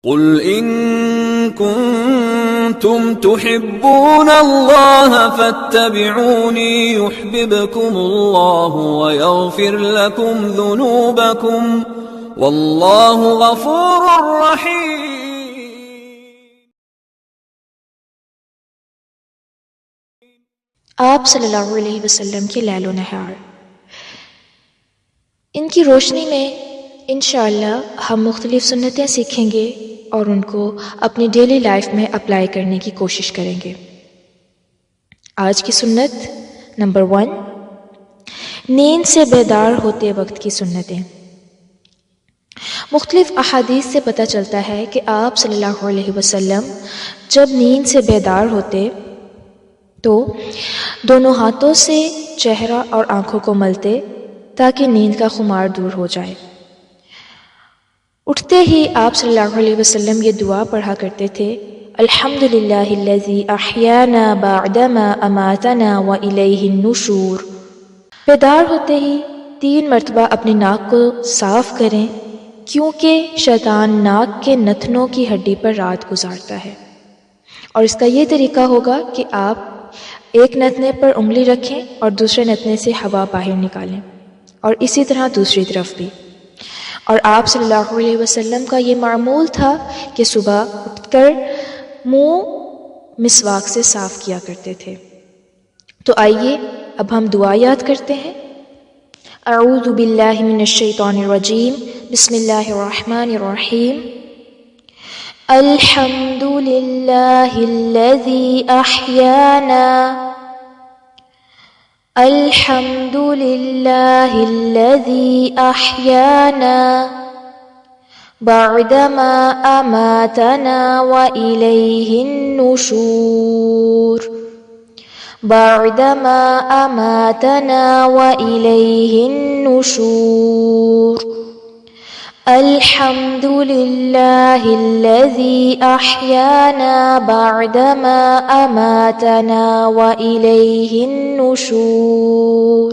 قل إن كنتم تحبون الله فاتبعوني يحببكم الله ويغفر لكم ذنوبكم والله غفور رحيم۔ آپ صلی اللہ علیہ وسلم کے لیل و نہار، ان کی روشنی میں انشاءاللہ ہم مختلف سنتیں سیکھیں گے اور ان کو اپنی ڈیلی لائف میں اپلائی کرنے کی کوشش کریں گے۔ آج کی سنت نمبر 1، نیند سے بیدار ہوتے وقت کی سنتیں۔ مختلف احادیث سے پتہ چلتا ہے کہ آپ صلی اللہ علیہ وسلم جب نیند سے بیدار ہوتے تو دونوں ہاتھوں سے چہرہ اور آنکھوں کو ملتے تاکہ نیند کا خمار دور ہو جائے۔ اٹھتے ہی آپ صلی اللہ علیہ وسلم یہ دعا پڑھا کرتے تھے، الحمدللہ الذی احیانا بعدما اماتنا والیہ النشور۔ بیدار ہوتے ہی 3 مرتبہ اپنی ناک کو صاف کریں، کیونکہ شیطان ناک کے نتنوں کی ہڈی پر رات گزارتا ہے، اور اس کا یہ طریقہ ہوگا کہ آپ ایک نتنے پر انگلی رکھیں اور دوسرے نتنے سے ہوا باہر نکالیں، اور اسی طرح دوسری طرف بھی۔ اور آپ صلی اللہ علیہ وسلم کا یہ معمول تھا کہ صبح اٹھ کر منہ مسواک سے صاف کیا کرتے تھے۔ تو آئیے اب ہم دعا یاد کرتے ہیں۔ اعوذ باللہ من الشیطان الرجیم، بسم اللہ الرحمن الرحیم۔ الحمد للہ الذی احیانا، الحمد للہ الذی احیانا بعدما اماتنا والیہ النشور، بعدما اماتنا والیہ النشور۔ الحمد للہ الذی احیانا بعدما اماتنا والیہ النشور۔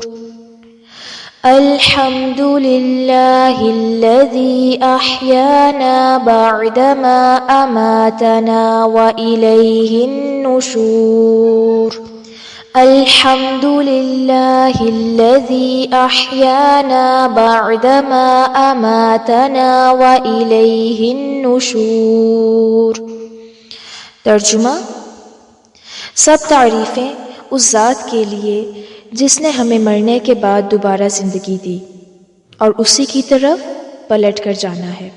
الحمد للہ الذی احیانا بعدما اماتنا والیہ النشور۔ الحمد للہ الذی احیانا بعدما اماتنا والیہ النشور۔ ترجمہ: سب تعریفیں اس ذات کے لیے جس نے ہمیں مرنے کے بعد دوبارہ زندگی دی اور اسی کی طرف پلٹ کر جانا ہے۔